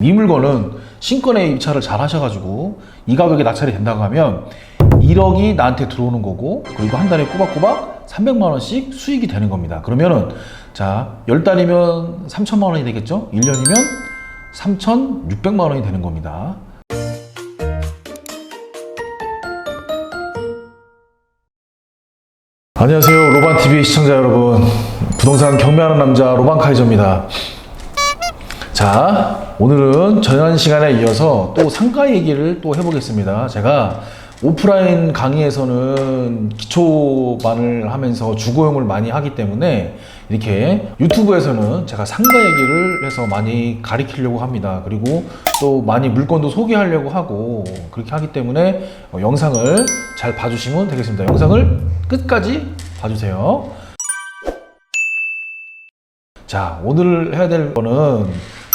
이 물건은 신권에 입찰을 잘 하셔가지고 이 가격에 낙찰이 된다고 하면 1억이 나한테 들어오는 거고, 그리고 한 달에 꼬박꼬박 300만 원씩 수익이 되는 겁니다. 그러면은 자, 10달이면 3천만 원이 되겠죠? 1년이면 3,600만 원이 되는 겁니다. 안녕하세요, 로반TV 시청자 여러분. 부동산 경매하는 남자 로반카이저입니다. 자, 오늘은 지난 시간에 이어서 또 상가 얘기를 또 해보겠습니다. 제가 오프라인 강의에서는 기초반을 하면서 주거용을 많이 하기 때문에 이렇게 유튜브에서는 제가 상가 얘기를 해서 많이 가리키려고 합니다. 그리고 또 많이 물건도 소개하려고 하고 그렇게 하기 때문에 영상을 잘 봐주시면 되겠습니다. 영상을 끝까지 봐주세요. 자, 오늘 해야 될 거는,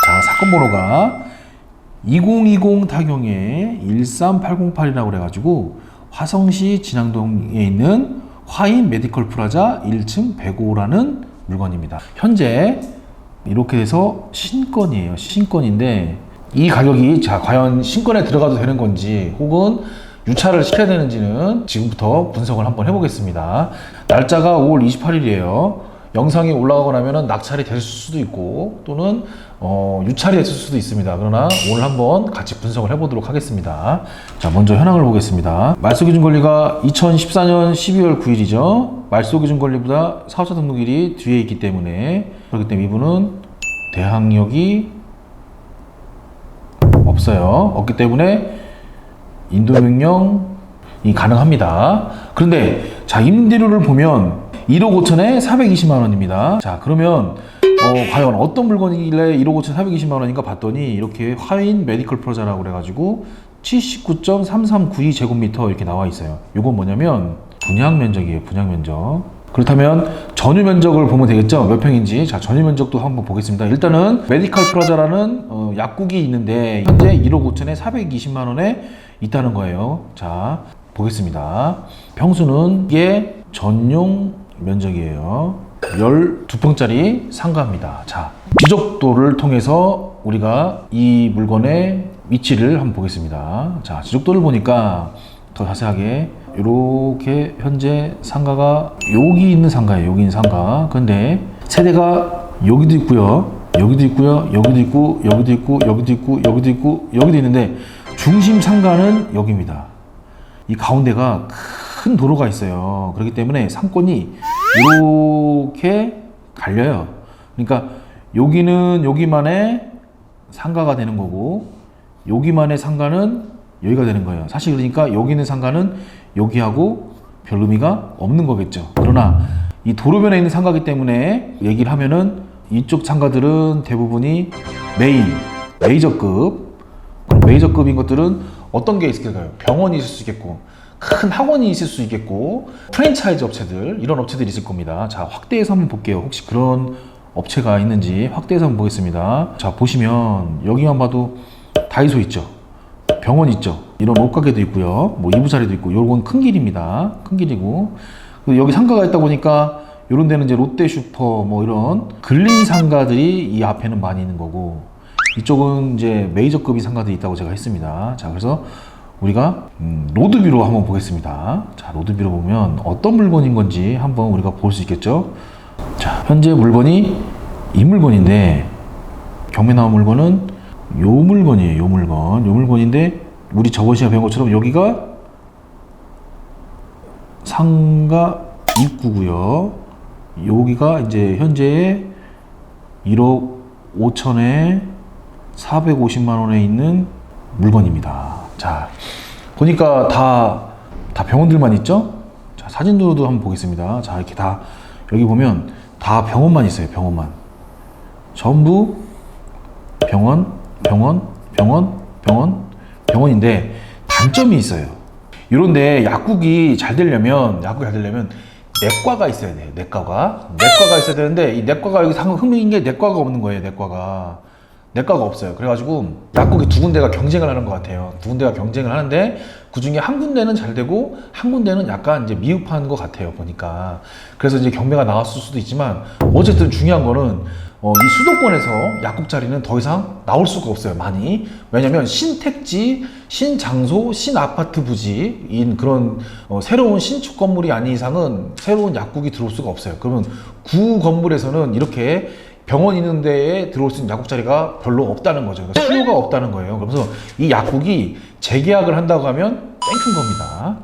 자, 사건 번호가 2020 타경의 13808이라고 그래가지고 화성시 진앙동에 있는 화인 메디컬 프라자 1층 105라는 물건입니다. 현재 이렇게 돼서 신건이에요. 신건인데 이 가격이 자 과연 신건에 들어가도 되는 건지 혹은 유찰을 시켜야 되는지는 지금부터 분석을 한번 해보겠습니다. 날짜가 5월 28일이에요. 영상이 올라가고 나면은 낙찰이 됐을 수도 있고 또는 유찰이 됐을 수도 있습니다. 그러나 오늘 한번 같이 분석을 해보도록 하겠습니다. 자, 먼저 현황을 보겠습니다. 말소기준 권리가 2014년 12월 9일이죠. 말소기준 권리보다 사업자 등록일이 뒤에 있기 때문에, 그렇기 때문에 이분은 대항력이 없어요. 없기 때문에 인도명령이 가능합니다. 그런데 자, 임대료를 보면 1억 5천에 420만 원입니다. 자, 그러면 과연 어떤 물건이길래 1억 5천 420만 원인가 봤더니 이렇게 화인 메디컬 프라자라고 그래가지고 79.3392제곱미터 이렇게 나와 있어요. 이건 뭐냐면 분양 면적이에요. 분양 면적. 그렇다면 전유 면적을 보면 되겠죠? 몇 평인지. 자, 전유 면적도 한번 보겠습니다. 일단은 메디컬 프라자라는 약국이 있는데 현재 1억 5천에 420만 원에 있다는 거예요. 자, 보겠습니다. 평수는 이게 전용 면적이에요. 12평짜리 상가입니다. 자, 지적도를 통해서 우리가 이 물건의 위치를 한번 보겠습니다. 자, 지적도를 보니까 더 자세하게 이렇게 현재 상가가 여기 있는 상가예요. 여기 있는 상가. 근데 세대가 여기도 있고요. 여기도 있고요. 여기도 있고, 여기도 있고, 여기도 있고, 여기도 있고, 여기도 있는데 중심 상가는 여기입니다. 이 가운데가 큰 도로가 있어요. 그렇기 때문에 상권이 이렇게 갈려요. 그러니까 여기는 여기만의 상가가 되는 거고 여기만의 상가는 여기가 되는 거예요. 사실 그러니까 여기 있는 상가는 여기하고 별 의미가 없는 거겠죠. 그러나 이 도로변에 있는 상가이기 때문에 얘기를 하면은 이쪽 상가들은 대부분이 메이저급. 메이저급인 것들은 어떤 게 있을까요? 병원이 있을 수 있겠고 큰 학원이 있을 수 있겠고 프랜차이즈 업체들, 이런 업체들이 있을 겁니다. 자, 확대해서 한번 볼게요. 혹시 그런 업체가 있는지 확대해서 한번 보겠습니다. 자, 보시면 여기만 봐도 다이소 있죠, 병원 있죠, 이런 옷가게도 있고요, 뭐 이부자리도 있고, 요건 큰 길입니다. 큰 길이고, 여기 상가가 있다 보니까 이런 데는 이제 롯데슈퍼 뭐 이런 근린 상가들이 이 앞에는 많이 있는 거고, 이쪽은 이제 메이저급인 상가들이 있다고 제가 했습니다. 자, 그래서 우리가 로드뷰로 한번 보겠습니다. 자, 로드뷰로 보면 어떤 물건인 건지 한번 우리가 볼 수 있겠죠. 자, 현재 물건이 이 물건인데 경매 나온 물건은 요 물건이에요. 요 물건인데 우리 저번 시간에 배운 것처럼 여기가 상가 입구고요. 여기가 이제 현재 1억 5천에 450만 원에 있는 물건입니다. 자, 보니까 다 병원들만 있죠? 자, 사진으로도 한번 보겠습니다. 자, 이렇게 다 여기 보면 다 병원만 있어요. 병원만. 전부 병원인데 단점이 있어요. 이런데 약국이 잘 되려면 내과가 있어야 돼요. 내과가 있어야 되는데 이 내과가 여기 흥미인 게 내과가 없는 거예요. 내과가 없어요. 그래가지고 약국이 두 군데가 경쟁을 하는 것 같아요. 두 군데가 경쟁을 하는데 그 중에 한 군데는 잘 되고 한 군데는 약간 이제 미흡한 것 같아요. 보니까. 그래서 이제 경매가 나왔을 수도 있지만 어쨌든 중요한 거는 이 수도권에서 약국 자리는 더 이상 나올 수가 없어요. 많이. 왜냐면 신택지, 신장소, 신아파트 부지인 그런 새로운 신축 건물이 아닌 이상은 새로운 약국이 들어올 수가 없어요. 그러면 구 건물에서는 이렇게 병원 있는 데에 들어올 수 있는 약국 자리가 별로 없다는 거죠. 그러니까 수요가 없다는 거예요. 그래서 이 약국이 재계약을 한다고 하면 땡큐인 겁니다.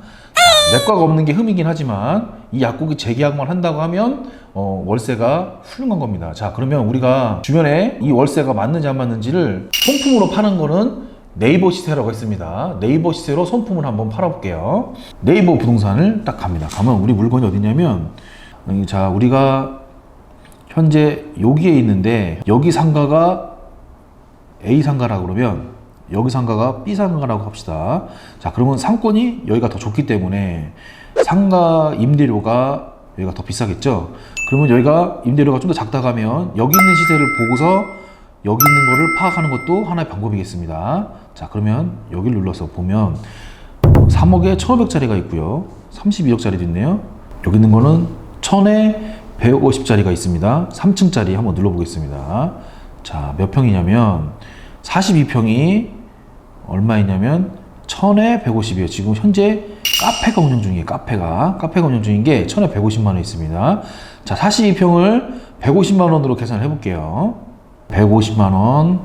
내과가 없는 게 흠이긴 하지만 이 약국이 재계약만 한다고 하면 월세가 훌륭한 겁니다. 자, 그러면 우리가 주변에 이 월세가 맞는지 안 맞는지를 손품으로 파는 거는 네이버 시세라고 했습니다. 네이버 시세로 손품을 한번 팔아볼게요. 네이버 부동산을 딱 갑니다. 가면 우리 물건이 어디냐면, 자, 우리가 현재 여기에 있는데 여기 상가가 A 상가라고 그러면 여기 상가가 B 상가라고 합시다. 자, 그러면 상권이 여기가 더 좋기 때문에 상가 임대료가 여기가 더 비싸겠죠. 그러면 여기가 임대료가 좀 더 작다 가면 여기 있는 시세를 보고서 여기 있는 거를 파악하는 것도 하나의 방법이겠습니다. 자, 그러면 여기를 눌러서 보면 3억에 1,500짜리가 있고요. 32억짜리도 있네요. 여기 있는 거는 1,000에 150짜리가 있습니다. 3층짜리 한번 눌러보겠습니다. 자, 몇 평이냐면 42평이 얼마이냐면 1,000에 150이에요. 지금 현재 카페가 운영 중이에요. 카페가 운영 중인 게 1,000에 150만 원 있습니다. 자, 42평을 150만 원으로 계산을 해볼게요. 150만 원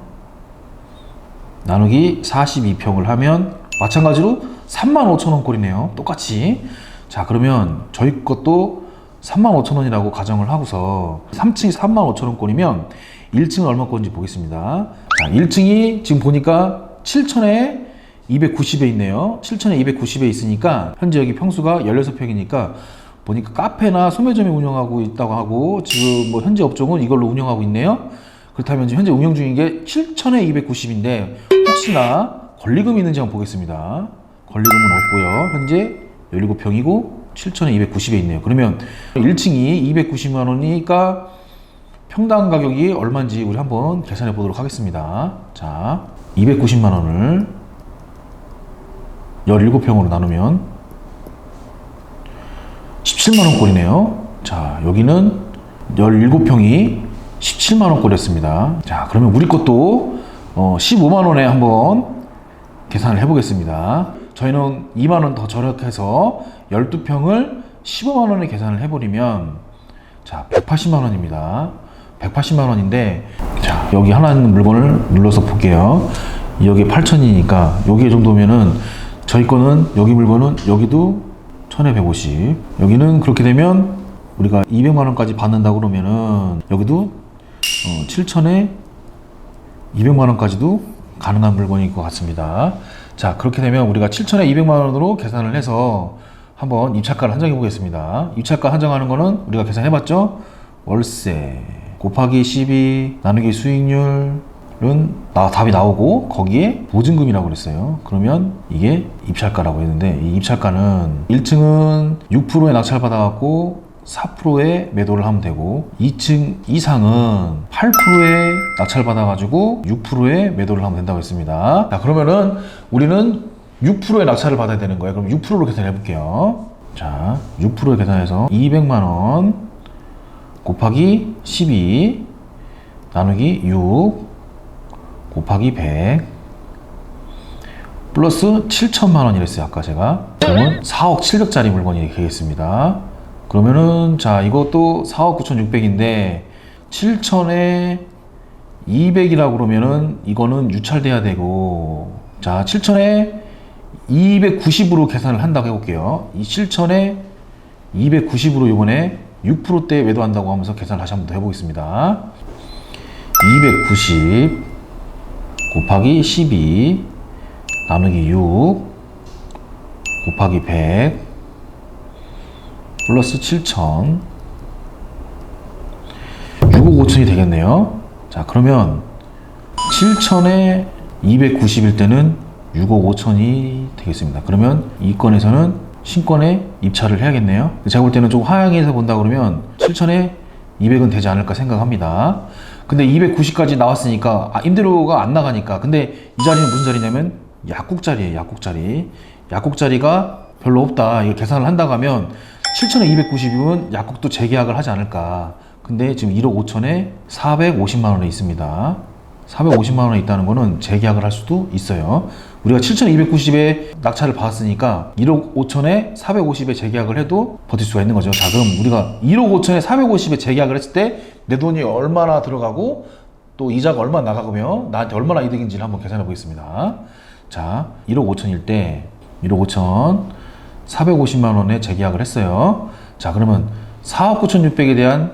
나누기 42평을 하면 마찬가지로 35,000원 꼴이네요. 똑같이. 자, 그러면 저희 것도 35,000원이라고 가정을 하고서 3층이 35,000원 꼴이면 1층은 얼마 꼴인지 보겠습니다. 자, 1층이 지금 보니까 7,000에 290에 있네요. 7,000에 290에 있으니까 현재 여기 평수가 16평이니까 보니까 카페나 소매점이 운영하고 있다고 하고 지금 뭐 현재 업종은 이걸로 운영하고 있네요. 그렇다면 지금 현재 운영 중인 게 7,000에 290인데 혹시나 권리금이 있는지 한번 보겠습니다. 권리금은 없고요. 현재 17평이고 7,000에 290에 있네요. 그러면 1층이 290만 원이니까 평당 가격이 얼마인지 우리 한번 계산해 보도록 하겠습니다. 자, 290만 원을 17평으로 나누면 17만 원 꼴이네요. 자, 여기는 17평이 17만 원 꼴이었습니다. 자, 그러면 우리 것도 15만 원에 한번 계산을 해 보겠습니다. 저희는 2만 원 더 절약해서 12평을 15만 원에 계산을 해버리면 자, 180만 원입니다. 180만 원인데 자, 여기 하나 있는 물건을 눌러서 볼게요. 여기 8,000이니까 여기 정도면은 저희 거는 여기 물건은 여기도 1,000에 150 여기는 그렇게 되면 우리가 200만 원까지 받는다 그러면은 여기도 7,000에 200만 원까지도 가능한 물건일 것 같습니다. 자, 그렇게 되면 우리가 7,000에 200만 원으로 계산을 해서 한번 입찰가를 한정해 보겠습니다. 입찰가 한정하는 거는 우리가 계산해 봤죠? 월세 곱하기 12 나누기 수익률은 답이 나오고 거기에 보증금이라고 그랬어요. 그러면 이게 입찰가라고 했는데 이 입찰가는 1층은 6%에 낙찰 받아갖고 4%에 매도를 하면 되고 2층 이상은 8%에 낙찰 받아가지고 6%에 매도를 하면 된다고 했습니다. 자, 그러면은 우리는 6%의 낙찰을 받아야 되는 거예요. 그럼 6%로 계산해 볼게요. 자, 6%에 계산해서 200만 원 곱하기 12 나누기 6 곱하기 100 플러스 7천만 원이랬어요. 아까 제가. 그러면 4억 700짜리 물건이 되겠습니다. 그러면은 자, 이것도 4억 9,600인데 7천에 200이라고 그러면은 이거는 유찰돼야 되고 자, 7천에 290으로 계산을 한다고 해볼게요. 이 7천에 290으로 이번에 6%대 매도한다고 하면서 계산을 다시 한번 더 해보겠습니다. 290 곱하기 12 나누기 6 곱하기 100 플러스 7,000 6억 5천이 되겠네요. 자, 그러면 7천에 290일 때는 6억 5천이 되겠습니다. 그러면 이 건에서는 신권에 입찰을 해야겠네요. 제가 볼 때는 좀 하향해서 본다 그러면 7천에 200은 되지 않을까 생각합니다. 근데 290까지 나왔으니까 임대료가 안 나가니까. 근데 이 자리는 무슨 자리냐면 약국 자리예요. 약국 자리. 약국 자리가 별로 없다. 이거 계산을 한다고 하면 7천에 290이면 약국도 재계약을 하지 않을까. 근데 지금 1억 5천에 450만 원에 있습니다. 450만 원에 있다는 거는 재계약을 할 수도 있어요. 우리가 7,290에 낙찰을 받았으니까 1억 5천에 450에 재계약을 해도 버틸 수가 있는 거죠. 자, 그럼 우리가 1억 5천에 450에 재계약을 했을 때 내 돈이 얼마나 들어가고 또 이자가 얼마나 나가며 나한테 얼마나 이득인지를 한번 계산해 보겠습니다. 자, 1억 5천일 때 1억 5천 450만 원에 재계약을 했어요. 자, 그러면 4억 9,600에 대한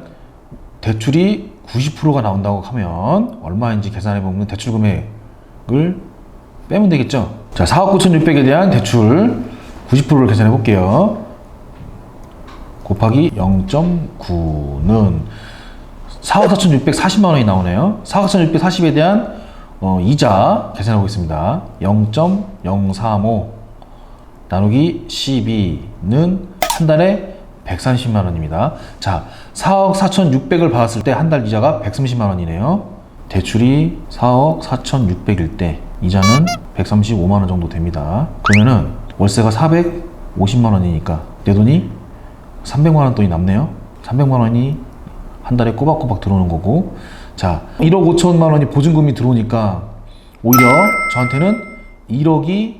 대출이 90%가 나온다고 하면 얼마인지 계산해 보면 대출 금액을 빼면 되겠죠. 자, 4억 9,600에 대한 대출 90%를 계산해 볼게요. 곱하기 0.9는 4억 4,640만 원이 나오네요. 4억 4,640에 대한 이자 계산해 보겠습니다. 0.035 나누기 12는 한 달에 130만 원입니다. 자, 4억 4,600을 받았을 때 한 달 이자가 130만 원이네요. 대출이 4억 4,600일 때 이자는 135만 원 정도 됩니다. 그러면은 월세가 450만 원이니까 내 돈이 300만 원 돈이 남네요. 300만 원이 한 달에 꼬박꼬박 들어오는 거고, 자, 1억 5천만 원이 보증금이 들어오니까 오히려 저한테는 1억이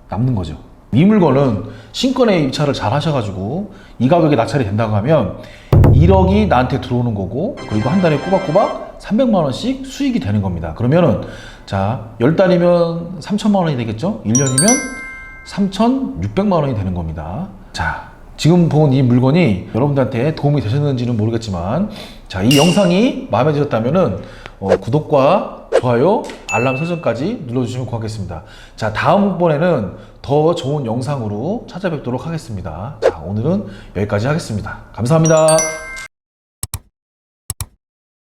남는 거죠. 이 물건은 신권에 입찰을 잘 하셔가지고 이 가격에 낙찰이 된다고 하면 1억이 나한테 들어오는 거고, 그리고 한 달에 꼬박꼬박 300만 원씩 수익이 되는 겁니다. 그러면은 자, 10달이면 3천만 원이 되겠죠? 1년이면 3,600만 원이 되는 겁니다. 자, 지금 본 이 물건이 여러분들한테 도움이 되셨는지는 모르겠지만, 자, 이 영상이 마음에 드셨다면은 구독과 좋아요, 알람 설정까지 눌러주시면 고맙겠습니다. 자, 다음번에는 더 좋은 영상으로 찾아뵙도록 하겠습니다. 자, 오늘은 여기까지 하겠습니다. 감사합니다.